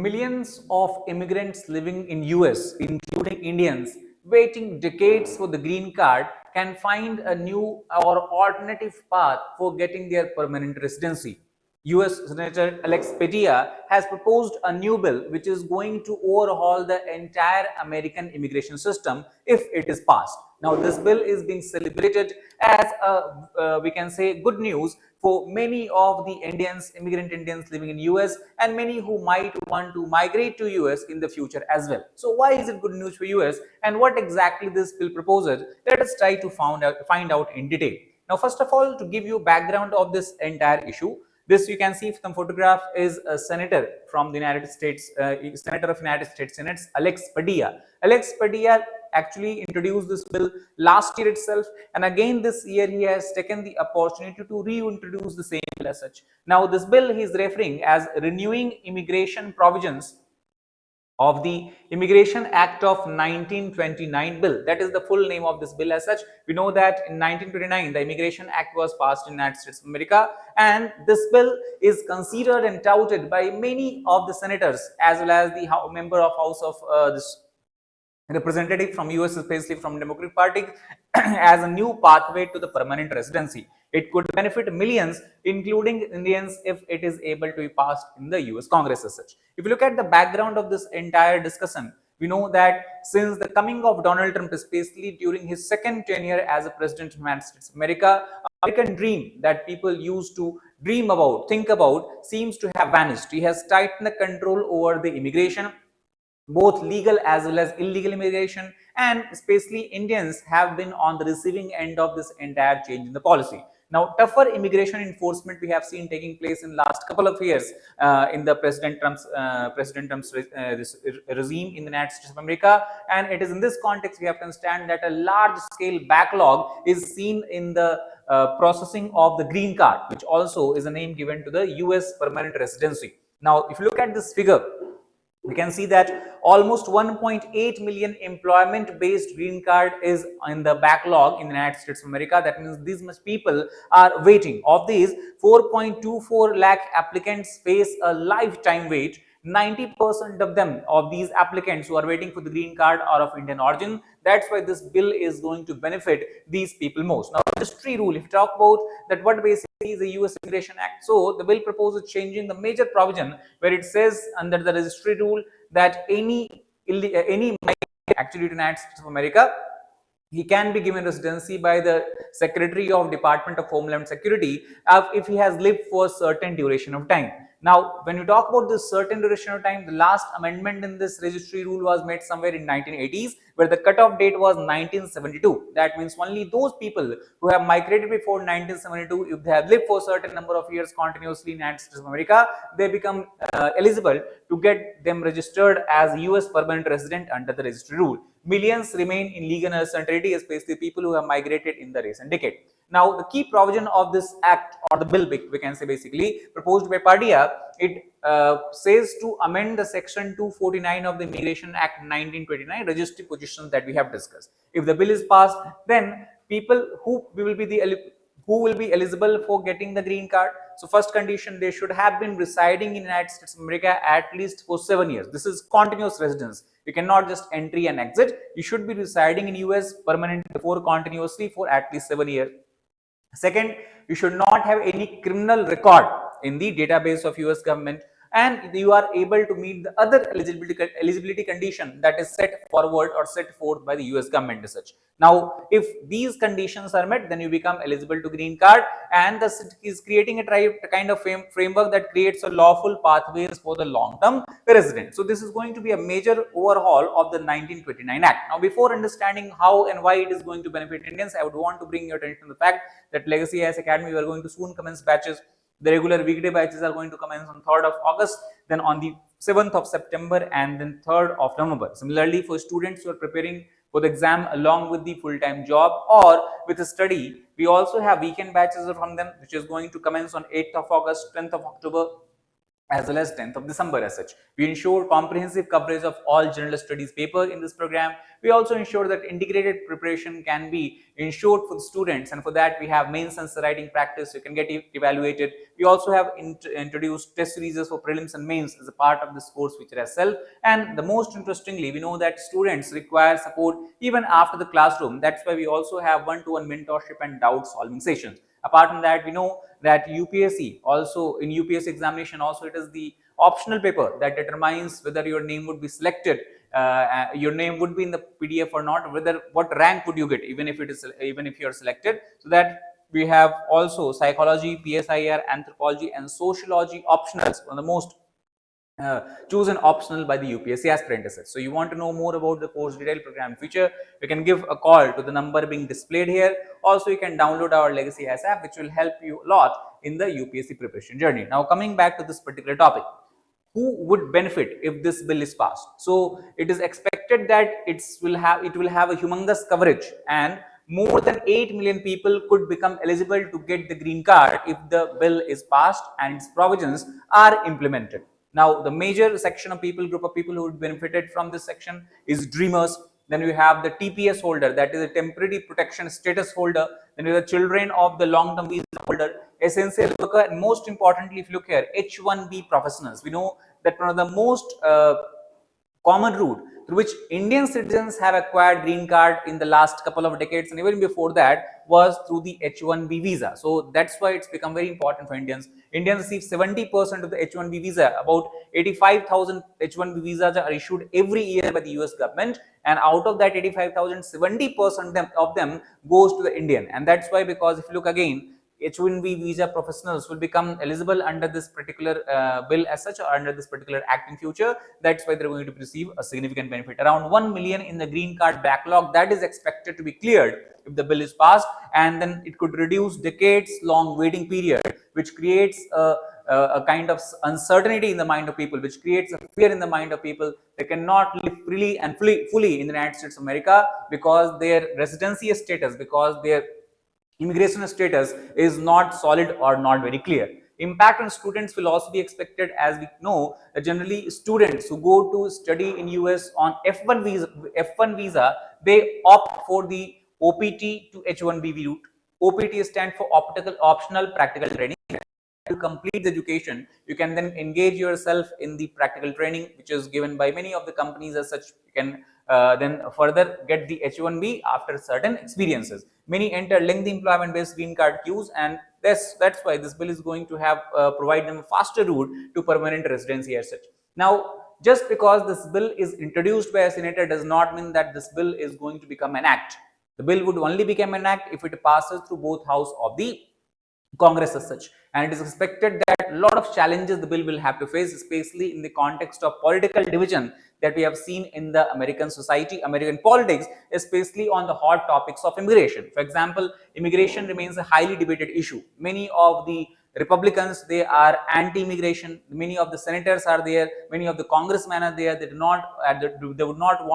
millions of immigrants living in US, including Indians, waiting decades for the green card can find a new or alternative path for getting their permanent residency. US Senator Alex Padilla has proposed a new bill which is going to overhaul the entire American immigration system if it is passed. Now, this bill is being celebrated as a, we can say, good news for many of the immigrant Indians living in US and many who might want to migrate to US in the future as well. So, why is it good news for US and what exactly this bill proposes? Let us try to find out in detail. Now, first of all, to give you background of this entire issue, this you can see from photograph is a senator from the United States, Senator of United States Senate, Alex Padilla. Alex Padilla actually introduced this bill last year itself, and again this year he has taken the opportunity to reintroduce the same bill as such. Now, this bill he is referring as renewing immigration provisions of the Immigration Act of 1929 bill. That is the full name of this bill as such. We know that in 1929 the Immigration Act was passed in the United States of America, and this bill is considered and touted by many of the senators as well as the member of House of this representative from US, especially from Democratic Party, as a new pathway to the permanent residency. It could benefit millions, including Indians, if it is able to be passed in the US Congress as such. If you look at the background of this entire discussion, we know that since the coming of Donald Trump, especially during his second tenure as a president of the United States of America, American dream that people used to dream about, think about, seems to have vanished. He has tightened the control over the immigration, both legal as well as illegal immigration, and especially Indians have been on the receiving end of this entire change in the policy. Now, tougher immigration enforcement we have seen taking place in last couple of years in the President Trump's regime in the United States of America, and it is in this context we have to understand that a large scale backlog is seen in the processing of the green card, which also is a name given to the US permanent residency. Now, if you look at this figure, we can see that almost 1.8 million employment based green card is in the backlog in the United States of America. That means these much people are waiting. Of these, 4.24 lakh applicants face a lifetime wait. 90% of them, of these applicants who are waiting for the green card, are of Indian origin. That's why this bill is going to benefit these people most. Now, registry rule, if you talk about that, what basically is the US Immigration Act. So the bill proposes changing the major provision where it says under the registry rule that any migrant actually to the United States of America, he can be given residency by the Secretary of Department of Homeland Security if he has lived for a certain duration of time. Now, when you talk about this certain duration of time, the last amendment in this registry rule was made somewhere in 1980s, where the cutoff date was 1972. That means only those people who have migrated before 1972, if they have lived for a certain number of years continuously in the United States of America, they become eligible to get them registered as US permanent resident under the registry rule. Millions remain in legal uncertainty, especially people who have migrated in the recent decade. Now, the key provision of this act, or the bill, we can say basically proposed by Padilla, it says to amend the section 249 of the Immigration Act 1929 registry positions that we have discussed. If the bill is passed, then people who will be eligible for getting the green card. So first condition, they should have been residing in the United States of America at least for 7 years. This is continuous residence. You cannot just entry and exit. You should be residing in US permanently for continuously for at least 7 years. Second, you should not have any criminal record in the database of US government, and you are able to meet the other eligibility condition that is set forward or set forth by the US government as such. Now, if these conditions are met, then you become eligible to green card, and this is creating a kind of framework that creates a lawful pathways for the long-term resident. So this is going to be a major overhaul of the 1929 Act. Now, before understanding how and why it is going to benefit Indians, I would want to bring your attention to the fact that Legacy IAS Academy, we are going to soon commence batches. The regular weekday batches are going to commence on 3rd of August, then on the 7th of September, and then 3rd of November. Similarly, for students who are preparing for the exam along with the full-time job or with a study, we also have weekend batches from them, which is going to commence on 8th of August, 10th of October, as well as 10th of December as such. We ensure comprehensive coverage of all general studies paper in this program. We also ensure that integrated preparation can be in short for the students, and for that we have mains answer writing practice. You can get evaluated. We also have introduced test series for prelims and mains as a part of this course feature as well. And the most interestingly, we know that students require support even after the classroom. That's why we also have one-to-one mentorship and doubt solving sessions. Apart from that, we know that UPSC also, in UPSC examination also, it is the optional paper that determines whether your name would be selected, your name would be in the PDF or not, whether what rank would you get even if you are selected. So that we have also psychology, PSIR, anthropology and sociology optionals, one of the most chosen optional by the UPSC aspirant assessment. So you want to know more about the course detail program feature, you can give a call to the number being displayed here. Also, you can download our Legacy IAS app, which will help you a lot in the UPSC preparation journey. Now, coming back to this particular topic, who would benefit if this bill is passed? So it is expected that it will have a humongous coverage, and more than 8 million people could become eligible to get the green card if the bill is passed and its provisions are implemented. Now, the major section of group of people who would benefited from this section is dreamers. Then we have the TPS holder, that is a temporary protection status holder. Then we have the children of the long-term visa holder, essential worker, and most importantly, if you look here, H1B professionals. We know that one of the most common route through which Indian citizens have acquired green card in the last couple of decades, and even before that, was through the H1B visa. So that's why it's become very important for Indians. Indians receive 70% of the H1B visa. About 85,000 H1B visas are issued every year by the US government, and out of that 85,000, 70% of them goes to the Indian. And that's why, because if you look again, H1B visa professionals will become eligible under this particular bill as such, or under this particular act in future. That's why they're going to receive a significant benefit. Around 1 million in the green card backlog that is expected to be cleared if the bill is passed, and then it could reduce decades long waiting period, which creates a kind of uncertainty in the mind of people, which creates a fear in the mind of people. They cannot live freely and fully in the United States of America because their residency status, because their immigration status is not solid or not very clear. Impact on students will also be expected, as we know that generally students who go to study in US on F1 visa, they opt for the OPT to H1B route. OPT stands for optional practical training. To complete the education, you can then engage yourself in the practical training, which is given by many of the companies as such. You can then further get the H1B after certain experiences. Many enter lengthy employment-based green card queues, and that's why this bill is going to have provide them a faster route to permanent residency as such. Now, just because this bill is introduced by a senator does not mean that this bill is going to become an act. The bill would only become an act if it passes through both house of the Congress as such, and it is expected that a lot of challenges the bill will have to face, especially in the context of political division that we have seen in the American society, American politics, especially on the hot topics of immigration. For example, immigration remains a highly debated issue. Many of the Republicans, they are anti-immigration. Many of the senators are there. Many of the congressmen are there. They would not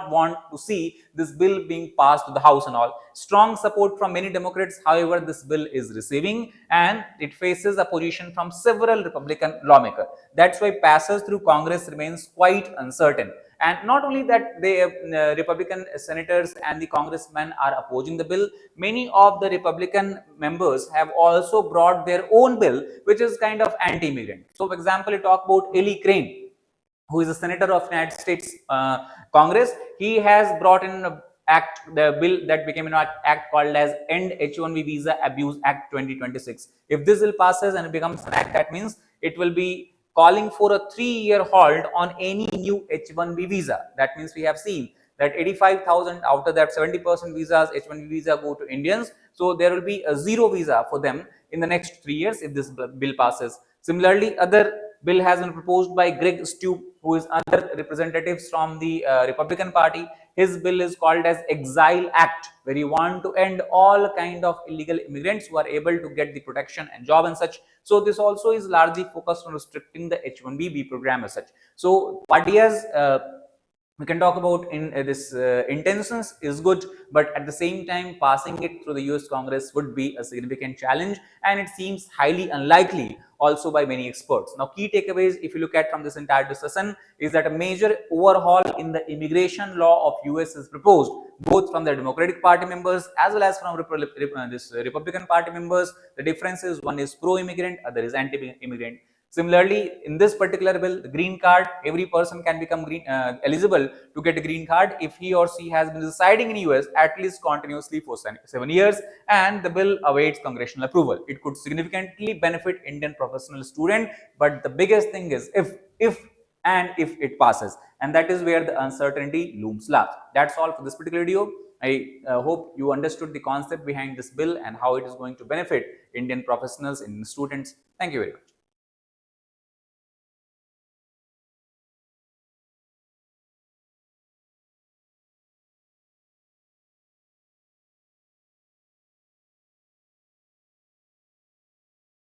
want to see this bill being passed to the House and all. Strong support from many Democrats, however, this bill is receiving, and it faces opposition from several Republican lawmakers. That's why passage through Congress remains quite uncertain. And not only that, the Republican senators and the congressmen are opposing the bill, many of the Republican members have also brought their own bill, which is kind of anti-immigrant. So, for example, you talk about Eli Crane, who is a senator of United States Congress. He has brought in the bill that became an act called as End H1B Visa Abuse Act 2026. If this bill passes and it becomes an act, that means it will be calling for a 3-year halt on any new H1B visa. That means we have seen that 85,000 out of that 70% visas, H1B visa, go to Indians. So there will be a zero visa for them in the next 3 years if this bill passes. Similarly, other bill has been proposed by Greg Steube, who is other representatives from the Republican Party. His bill is called as Exile Act, where he want to end all kind of illegal immigrants who are able to get the protection and job and such. So this also is largely focused on restricting the H1B program as such. So Padilla's we can talk about in this intentions is good, but at the same time passing it through the US Congress would be a significant challenge, and it seems highly unlikely also by many experts. Now, key takeaways if you look at from this entire discussion is that a major overhaul in the immigration law of US is proposed, both from the Democratic Party members as well as from Republican Party members. The difference is one is pro-immigrant, other is anti-immigrant. Similarly, in this particular bill, the green card, every person can become eligible to get a green card if he or she has been residing in US at least continuously for 7 years, and the bill awaits congressional approval. It could significantly benefit Indian professional students, but the biggest thing is if it passes, and that is where the uncertainty looms large. That's all for this particular video. I hope you understood the concept behind this bill and how it is going to benefit Indian professionals and students. Thank you very much.